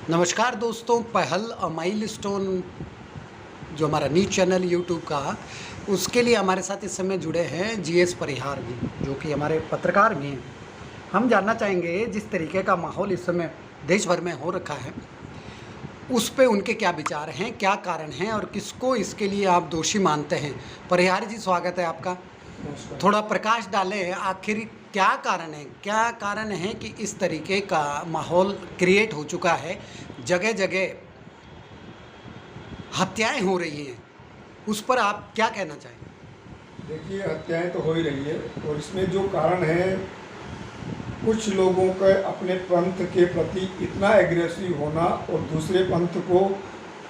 नमस्कार दोस्तों, पहल माइलस्टोन जो हमारा न्यूज़ चैनल यूट्यूब का, उसके लिए हमारे साथ इस समय जुड़े हैं जीएस परिहार जी, जो कि हमारे पत्रकार भी हैं। हम जानना चाहेंगे जिस तरीके का माहौल इस समय देश भर में हो रखा है, उस पे उनके क्या विचार हैं, क्या कारण हैं और किसको इसके लिए आप दोषी मानते हैं। परिहार जी, स्वागत है आपका। थोड़ा प्रकाश डालें, आखिर क्या कारण है कि इस तरीके का माहौल क्रिएट हो चुका है, जगह जगह हत्याएं हो रही हैं, उस पर आप क्या कहना चाहेंगे? देखिए, हत्याएं तो हो ही रही है और इसमें जो कारण है, कुछ लोगों का अपने पंथ के प्रति इतना एग्रेसिव होना और दूसरे पंथ को,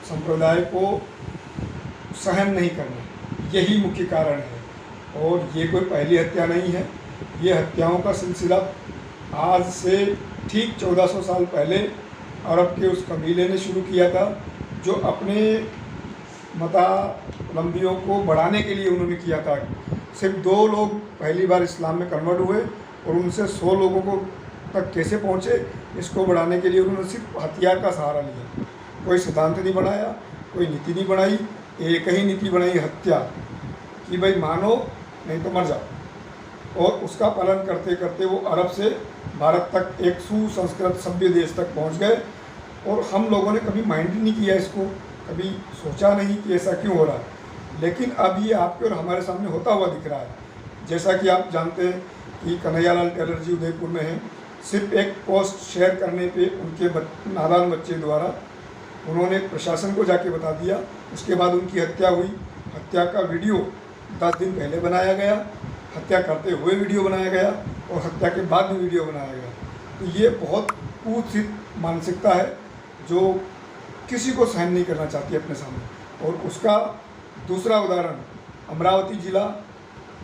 संप्रदाय को सहन नहीं करना, यही मुख्य कारण है। और ये कोई पहली हत्या नहीं है। ये हत्याओं का सिलसिला आज से ठीक 1400 साल पहले अरब के उस कबीले ने शुरू किया था, जो अपने मतावलंबियों को बढ़ाने के लिए उन्होंने किया था। सिर्फ 2 लोग पहली बार इस्लाम में कन्वर्ट हुए और उनसे 100 लोगों को तक कैसे पहुँचे, इसको बढ़ाने के लिए उन्होंने सिर्फ हथियार का सहारा लिया। कोई सिद्धांत नहीं बनाया, कोई नीति नहीं बनाई, एक ही नीति बनाई, हत्या, कि भाई मानो नहीं तो मर जाओ। और उसका पालन करते करते वो अरब से भारत तक एक सुसंस्कृत सभ्य देश तक पहुँच गए। और हम लोगों ने कभी माइंड नहीं किया इसको, कभी सोचा नहीं कि ऐसा क्यों हो रहा है। लेकिन अब ये आपके और हमारे सामने होता हुआ दिख रहा है। जैसा कि आप जानते हैं कि कन्हैयालाल टेलर जी उदयपुर में हैं। सिर्फ एक पोस्ट शेयर करने पे उनके नादान बच्चे द्वारा उन्होंने प्रशासन को जाके बता दिया। उसके बाद उनकी हत्या हुई। हत्या का वीडियो 10 दिन पहले बनाया गया, हत्या करते हुए वीडियो बनाया गया और हत्या के बाद भी वीडियो बनाया गया। तो ये बहुत कुत्सित मानसिकता है जो किसी को सहन नहीं करना चाहती अपने सामने। और उसका दूसरा उदाहरण अमरावती जिला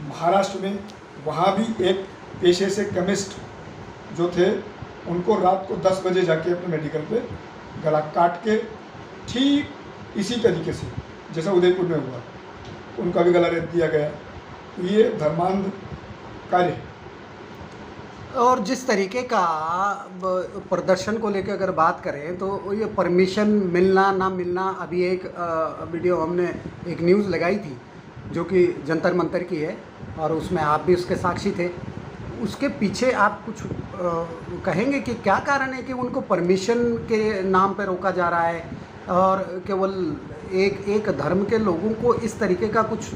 महाराष्ट्र में, वहाँ भी एक पेशे से केमिस्ट जो थे, उनको रात को 10 बजे जाके अपने मेडिकल पे गला काट के, ठीक इसी तरीके से जैसा उदयपुर में हुआ, उनका भी गला रेत दिया गया। ये धर्मांध कार्य है। और जिस तरीके का प्रदर्शन को लेकर अगर बात करें तो ये परमिशन मिलना ना मिलना, अभी एक वीडियो हमने एक न्यूज़ लगाई थी जो कि जंतर मंतर की है और उसमें आप भी उसके साक्षी थे। उसके पीछे आप कुछ कहेंगे कि क्या कारण है कि उनको परमिशन के नाम पर रोका जा रहा है और केवल एक धर्म के लोगों को इस तरीके का कुछ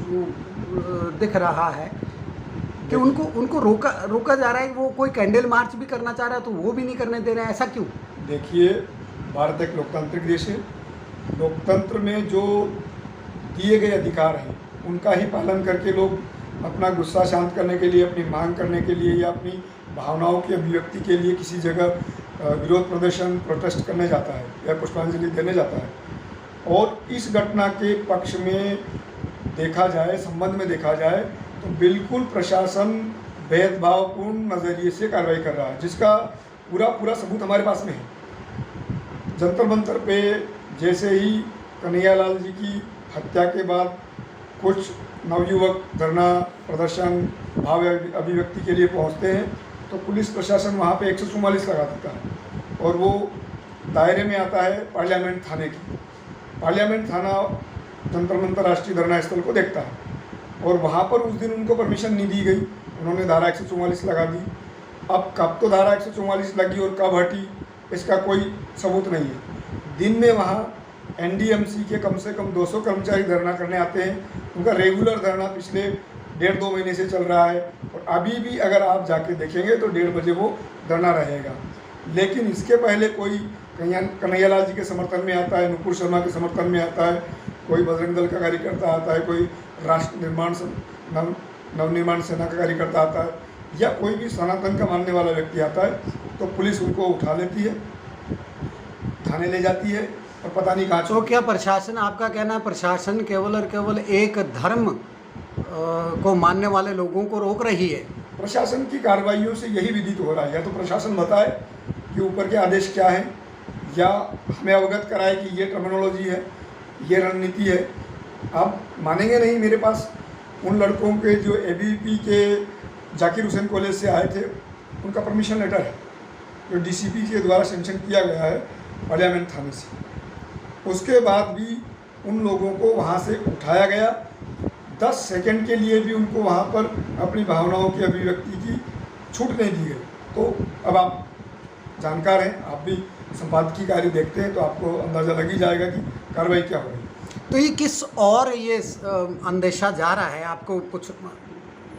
दिख रहा है कि उनको रोका जा रहा है। वो कोई कैंडल मार्च भी करना चाह रहा है तो वो भी नहीं करने दे रहे हैं, ऐसा क्यों? देखिए, भारत एक लोकतांत्रिक देश है। लोकतंत्र में जो दिए गए अधिकार हैं उनका ही पालन करके लोग अपना गुस्सा शांत करने के लिए, अपनी मांग करने के लिए या अपनी भावनाओं की अभिव्यक्ति के लिए किसी जगह विरोध प्रदर्शन, प्रोटेस्ट करने जाता है या पुष्पांजलि देने जाता है। और इस घटना के पक्ष में देखा जाए, संबंध में देखा जाए, तो बिल्कुल प्रशासन भेदभावपूर्ण नज़रिए से कार्रवाई कर रहा है, जिसका पूरा सबूत हमारे पास में है। जंतर मंतर पे जैसे ही कन्हैयालाल जी की हत्या के बाद कुछ नवयुवक धरना प्रदर्शन, भाव अभिव्यक्ति के लिए पहुंचते हैं, तो पुलिस प्रशासन वहां पे 144 लगा देता है और वो दायरे में आता है पार्लियामेंट थाने की। पार्लियामेंट थाना जंतर मंतर राष्ट्रीय धरना स्थल को देखता है और वहाँ पर उस दिन उनको परमिशन नहीं दी गई। उन्होंने धारा 144 लगा दी। अब कब तो धारा 144 लगी और कब हटी, इसका कोई सबूत नहीं है। दिन में वहाँ एनडीएमसी के कम से कम 200 कर्मचारी धरना करने आते हैं। उनका रेगुलर धरना पिछले 1.5-2 महीने से चल रहा है और अभी भी अगर आप जाके देखेंगे तो 1:30 बजे वो धरना रहेगा। लेकिन इसके पहले कोई कन्हैयालाल जी के समर्थन में आता है, नुपुर शर्मा के समर्थन में आता है, कोई बजरंग दल का कार्यकर्ता आता है, कोई राष्ट्र नवनिर्माण सेना का कार्यकर्ता आता है या कोई भी सनातन का मानने वाला व्यक्ति आता है, तो पुलिस उनको उठा लेती है, थाने ले जाती है और पता नहीं कहाँ। तो क्या प्रशासन, आपका कहना है प्रशासन केवल और केवल एक धर्म को मानने वाले लोगों को रोक रही है? प्रशासन की कार्रवाइयों से यही विदित हो रहा है। या तो प्रशासन बताए कि ऊपर के आदेश क्या है, या हमें अवगत कराए कि ये टर्मिनोलॉजी है, ये रणनीति है। आप मानेंगे नहीं, मेरे पास उन लड़कों के जो एबीवीपी के जाकिर हुसैन कॉलेज से आए थे, उनका परमिशन लेटर है जो डीसीपी के द्वारा सेंक्शन किया गया है पार्लियामेंट थाने से। उसके बाद भी उन लोगों को वहाँ से उठाया गया, 10 सेकंड के लिए भी उनको वहाँ पर अपनी भावनाओं की अभिव्यक्ति की छूट नहीं दी गई। तो अब आप जानकार हैं, आप भी संपादकीय कार्य देखते हैं, तो आपको अंदाज़ा लग ही जाएगा कि कार्रवाई क्या होगी। तो ये किस और ये अंदेशा जा रहा है, आपको कुछ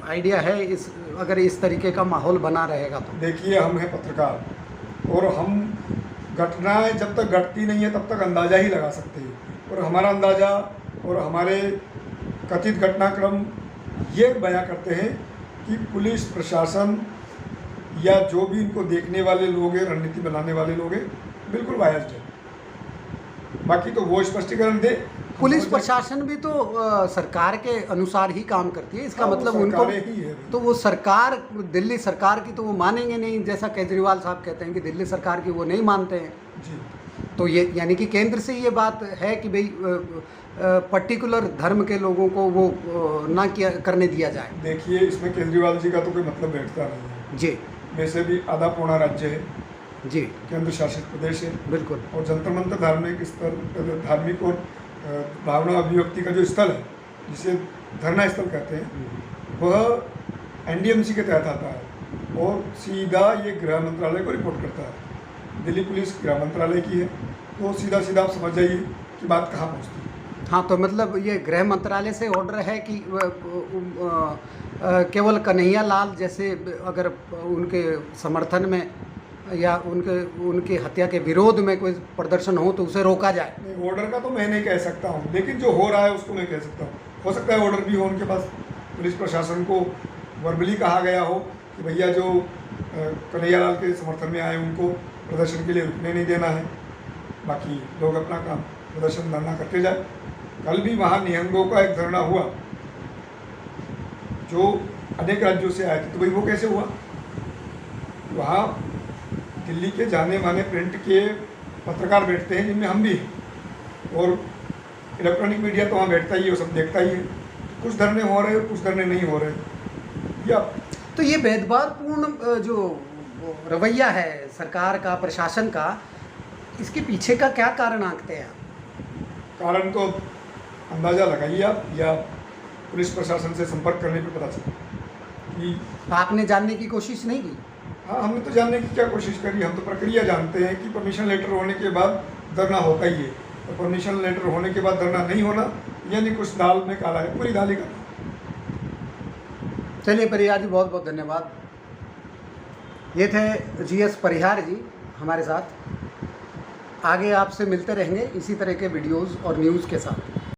आइडिया है इस, अगर इस तरीके का माहौल बना रहेगा तो? देखिए, हम हैं पत्रकार और हम घटनाएं जब तक घटती नहीं है तब तक अंदाज़ा ही लगा सकते हैं, और हमारा अंदाज़ा और हमारे कथित घटनाक्रम ये बयां करते हैं कि पुलिस प्रशासन या जो भी इनको देखने वाले लोग हैं, रणनीति बनाने वाले लोग हैं, बिल्कुल बायस्ड है। बाकी तो वो स्पष्टीकरण दे। पुलिस प्रशासन भी तो सरकार के अनुसार ही काम करती है, इसका मतलब उनको ही है। तो वो सरकार, दिल्ली सरकार की तो वो मानेंगे नहीं, जैसा केजरीवाल साहब कहते हैं कि दिल्ली सरकार की वो नहीं मानते हैं जी। तो ये यानी कि केंद्र से ये बात है कि भाई पर्टिकुलर धर्म के लोगों को वो ना किया करने दिया जाए। देखिए, इसमें केजरीवाल जी का तो कोई मतलब बैठता नहीं है जी। वैसे भी आधा पौना राज्य है जी, केंद्र शासित प्रदेश है, बिल्कुल। और जंतर मंतर धार्मिक स्थल, धार्मिक और भावना अभिव्यक्ति का जो स्थल है, जिसे धरना स्थल कहते हैं, वह एनडीएमसी के तहत आता है और सीधा ये गृह मंत्रालय को रिपोर्ट करता है। दिल्ली पुलिस गृह मंत्रालय की है, तो सीधा सीधा आप समझ जाइए कि बात कहाँ पहुँचती है। हाँ, तो मतलब ये गृह मंत्रालय से ऑर्डर है कि केवल कन्हैया लाल जैसे अगर उनके समर्थन में या उनकी हत्या के विरोध में कोई प्रदर्शन हो तो उसे रोका जाए। नहीं, ऑर्डर का तो मैं नहीं कह सकता हूँ, लेकिन जो हो रहा है उसको मैं कह सकता हूँ। हो सकता है ऑर्डर भी हो उनके पास, पुलिस प्रशासन को वर्बली कहा गया हो कि भैया जो कन्हैया लाल के समर्थन में आए उनको प्रदर्शन के लिए रुकने नहीं देना है, बाकी लोग अपना काम प्रदर्शन धरना करते जाए। कल भी वहाँ निहंगों का एक धरना हुआ जो अनेक राज्यों से आए थे, तो भाई वो कैसे हुआ? वहाँ दिल्ली के जाने माने प्रिंट के पत्रकार बैठते हैं, जिनमें हम भी हैं, और इलेक्ट्रॉनिक मीडिया तो वहाँ बैठता ही है, वो सब देखता ही है। कुछ धरने हो रहे हैं, कुछ धरने नहीं हो रहे। या तो ये भेदभावपूर्ण जो रवैया है सरकार का, प्रशासन का, इसके पीछे का क्या कारण आंकते हैं? कारण तो अंदाज़ा लगाइए आप, या पुलिस प्रशासन से संपर्क करने पर पता चला कि आपने जानने की कोशिश नहीं की? हाँ, हमने तो जानने की क्या कोशिश करी, हम तो प्रक्रिया जानते हैं कि परमिशन लेटर होने के बाद धरना होता ही है, और परमिशन लेटर होने के बाद धरना नहीं होना यानी कुछ दाल में काला है, पूरी दाल ही काला। चलिए परिहार जी, बहुत बहुत धन्यवाद। ये थे जीएस परिहार जी हमारे साथ। आगे आपसे मिलते रहेंगे इसी तरह के वीडियोज़ और न्यूज़ के साथ।